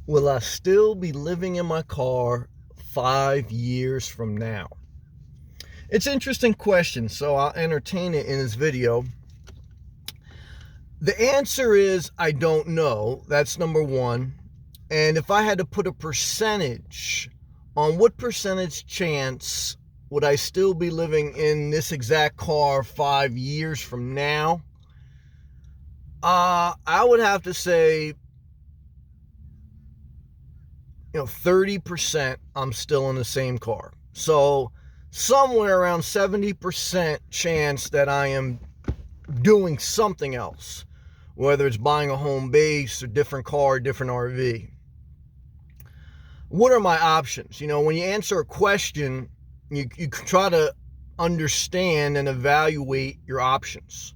Will I still be living in my car 5 years from now? It's an interesting question, so I'll entertain it in this video. The answer is I don't know. That's number one. And if I had to put a percentage on what percentage chance would I still be living in this exact car 5 years from now, I would have to say 30% I'm still in the same car. So somewhere around 70% chance that I am doing something else, whether it's buying a home base, a different car, a different RV. What are my options? When you answer a question, you try to understand and evaluate your options.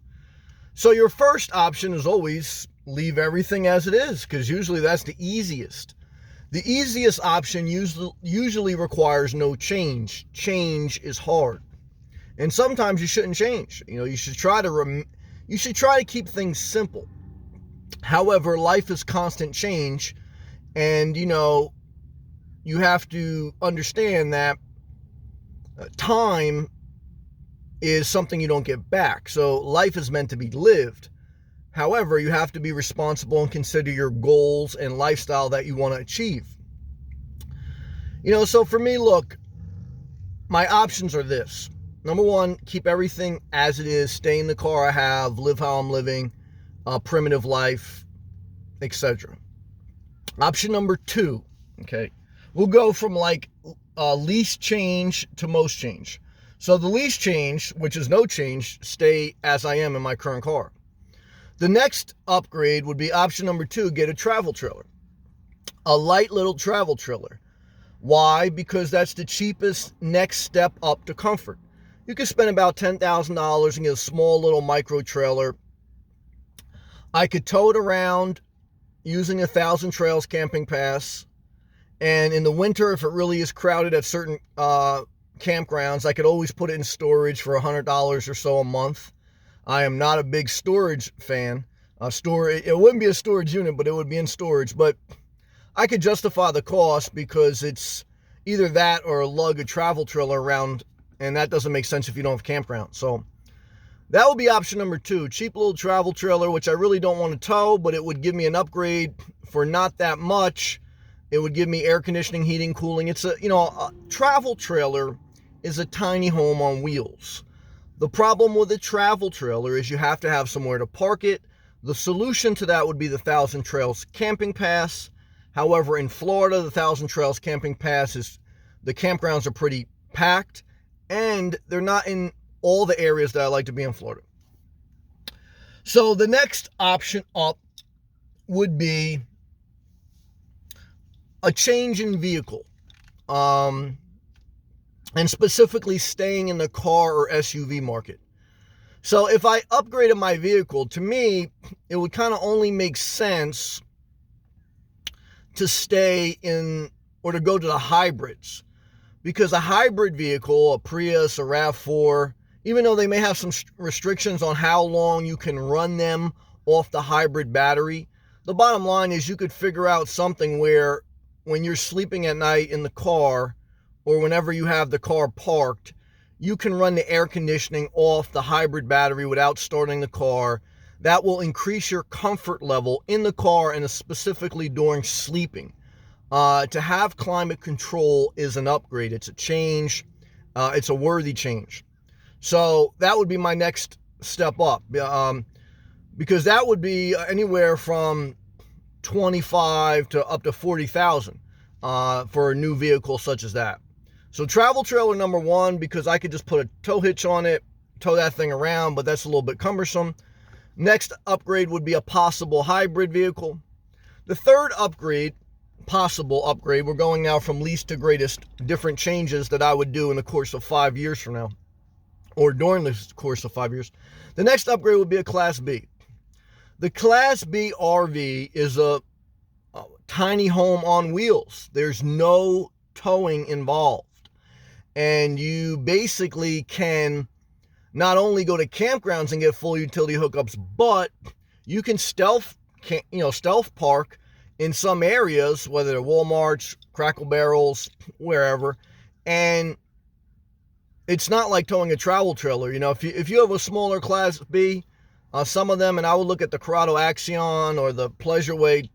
So your first option is always leave everything as it is, because usually that's the easiest. The easiest option usually requires no change. Change is hard. And sometimes you shouldn't change. You should try to keep things simple. However, life is constant change, and you have to understand that time is something you don't get back. So life is meant to be lived. However, you have to be responsible and consider your goals and lifestyle that you want to achieve. So for me, look, my options are this. Number one, keep everything as it is, stay in the car I have, live how I'm living, primitive life, etc. Option number two, okay, we'll go from least change to most change. So the least change, which is no change, stay as I am in my current car. The next upgrade would be option number two, get a travel trailer. A light little travel trailer. Why? Because that's the cheapest next step up to comfort. You can spend about $10,000 and get a small little micro trailer. I could tow it around using a Thousand Trails camping pass. And in the winter, if it really is crowded at certain campgrounds, I could always put it in storage for $100 or so a month. I am not a big storage fan. It wouldn't be a storage unit, but it would be in storage. But I could justify the cost because it's either that or lug a travel trailer around, and that doesn't make sense if you don't have campground. So that would be option number two, cheap little travel trailer, which I really don't want to tow, but it would give me an upgrade for not that much. It would give me air conditioning, heating, cooling. It's a travel trailer is a tiny home on wheels. The problem with a travel trailer is you have to have somewhere to park it. The solution to that would be the Thousand Trails camping pass. However, in Florida, the Thousand Trails camping pass the campgrounds are pretty packed, and they're not in all the areas that I like to be in Florida. So the next option up would be a change in vehicle, and specifically staying in the car or SUV market. So if I upgraded my vehicle, to me, it would kind of only make sense to stay in or to go to the hybrids, because a hybrid vehicle, a Prius, a RAV4, even though they may have some restrictions on how long you can run them off the hybrid battery, the bottom line is you could figure out something where when you're sleeping at night in the car or whenever you have the car parked, you can run the air conditioning off the hybrid battery without starting the car. That will increase your comfort level in the car, and specifically during sleeping. To have climate control is an upgrade. It's a change. It's a worthy change. So that would be my next step up, because that would be anywhere from 25 to up to 40,000 for a new vehicle such as that. So travel trailer number one, because I could just put a tow hitch on it, tow that thing around, but that's a little bit cumbersome. Next upgrade would be a possible hybrid vehicle. The third possible upgrade, we're going now from least to greatest, different changes that I would do in the course of 5 years from now, or during the course of 5 years. The next upgrade would be a Class B. The Class B RV is a tiny home on wheels. There's no towing involved. And you basically can not only go to campgrounds and get full utility hookups, but you can stealth park in some areas, whether they're Walmarts, Crackle Barrels, wherever, and it's not like towing a travel trailer. If you have a smaller Class B, some of them, and I would look at the Corrado Axion or the Pleasureway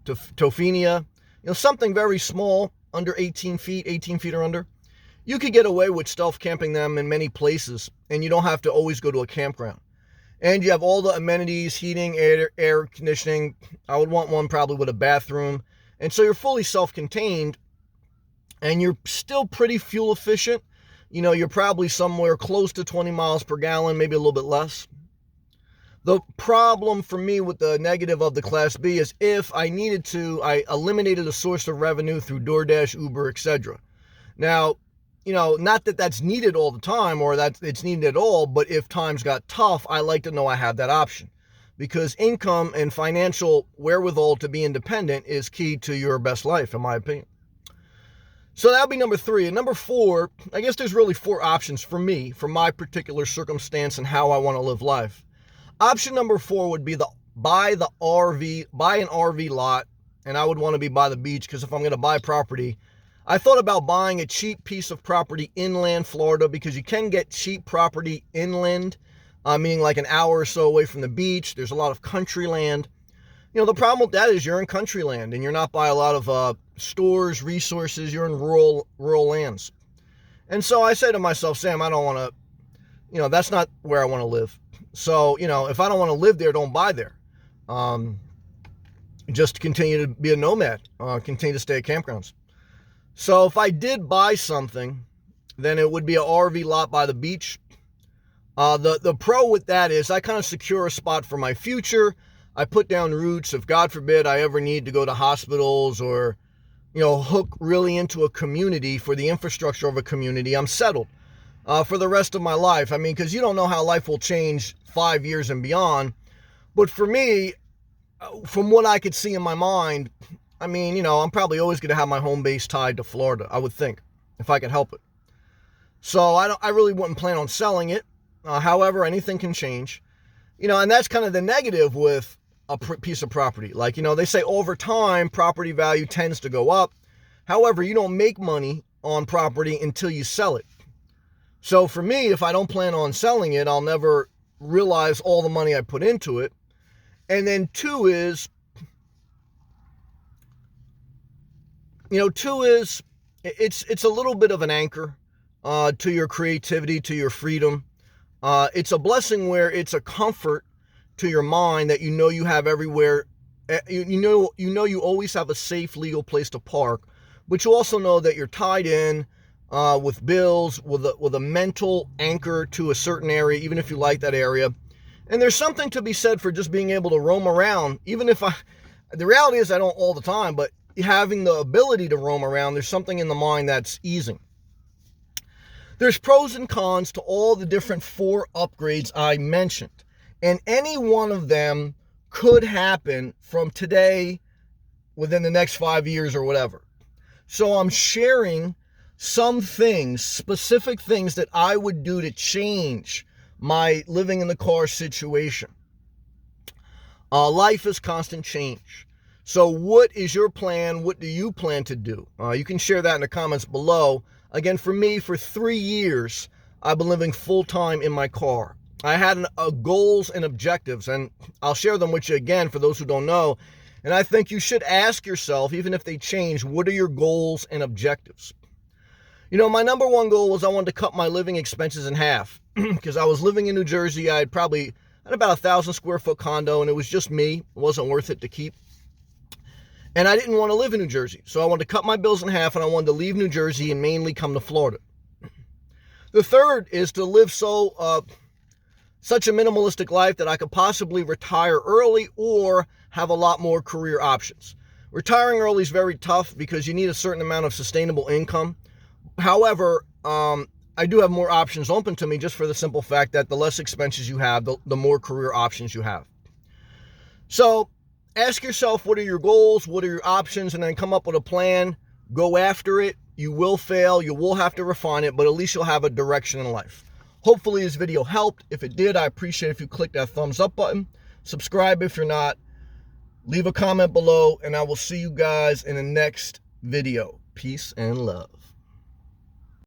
Tofania, something very small, under 18 feet or under. You could get away with stealth camping them in many places, and you don't have to always go to a campground. And you have all the amenities, heating, air conditioning. I would want one probably with a bathroom. And so you're fully self-contained, and you're still pretty fuel efficient. You're probably somewhere close to 20 miles per gallon, maybe a little bit less. The problem for me with the negative of the Class B is if I needed to, I eliminated a source of revenue through DoorDash, Uber, etc. Now, not that that's needed all the time or that it's needed at all, but if times got tough, I like to know I have that option, because income and financial wherewithal to be independent is key to your best life, in my opinion. So that'll be number 3. And number 4, I guess there's really 4 options for me, for my particular circumstance and how I want to live life. Option number 4 would be buy an RV lot, and I would want to be by the beach, because if I'm going to buy property, I thought about buying a cheap piece of property inland Florida, because you can get cheap property inland, meaning like an hour or so away from the beach. There's a lot of country land. The problem with that is you're in country land, and you're not by a lot of stores, resources. You're in rural lands. And so I say to myself, Sam, I don't want to, that's not where I want to live. So, if I don't want to live there, don't buy there. Just continue to be a nomad, continue to stay at campgrounds. So if I did buy something, then it would be an RV lot by the beach. The pro with that is I kind of secure a spot for my future. I put down roots. If God forbid I ever need to go to hospitals or, hook really into a community for the infrastructure of a community, I'm settled for the rest of my life. I mean, because you don't know how life will change 5 years and beyond. But for me, from what I could see in my mind, I mean, I'm probably always going to have my home base tied to Florida, I would think, if I could help it. So I really wouldn't plan on selling it. However, anything can change. And that's kind of the negative with a piece of property. Like, they say over time, property value tends to go up. However, you don't make money on property until you sell it. So for me, if I don't plan on selling it, I'll never realize all the money I put into it. And then 2 is, it's a little bit of an anchor to your creativity, to your freedom. It's a blessing where it's a comfort to your mind that you have everywhere. You always have a safe, legal place to park, but you also know that you're tied in with bills, with a mental anchor to a certain area, even if you like that area. And there's something to be said for just being able to roam around, even if the reality is I don't all the time, but having the ability to roam around, there's something in the mind that's easing. There's pros and cons to all the different 4 upgrades I mentioned. And any one of them could happen from today within the next 5 years or whatever. So I'm sharing some things, specific things that I would do to change my living in the car situation. Life is constant change. So what is your plan? What do you plan to do? You can share that in the comments below. Again, for me, for 3 years, I've been living full-time in my car. I had goals and objectives, and I'll share them with you again for those who don't know. And I think you should ask yourself, even if they change, what are your goals and objectives? My number 1 goal was I wanted to cut my living expenses in half because I was living in New Jersey. I had about 1,000 square foot condo, and it was just me. It wasn't worth it to keep. And I didn't want to live in New Jersey. So I wanted to cut my bills in half, and I wanted to leave New Jersey and mainly come to Florida. The third is to live such a minimalistic life that I could possibly retire early or have a lot more career options. Retiring early is very tough because you need a certain amount of sustainable income. However, I do have more options open to me just for the simple fact that the less expenses you have, the more career options you have. So ask yourself, what are your goals? What are your options? And then come up with a plan. Go after it. You will fail. You will have to refine it, but at least you'll have a direction in life. Hopefully this video helped. If it did, I appreciate if you click that thumbs up button. Subscribe if you're not. Leave a comment below, and I will see you guys in the next video. Peace and love.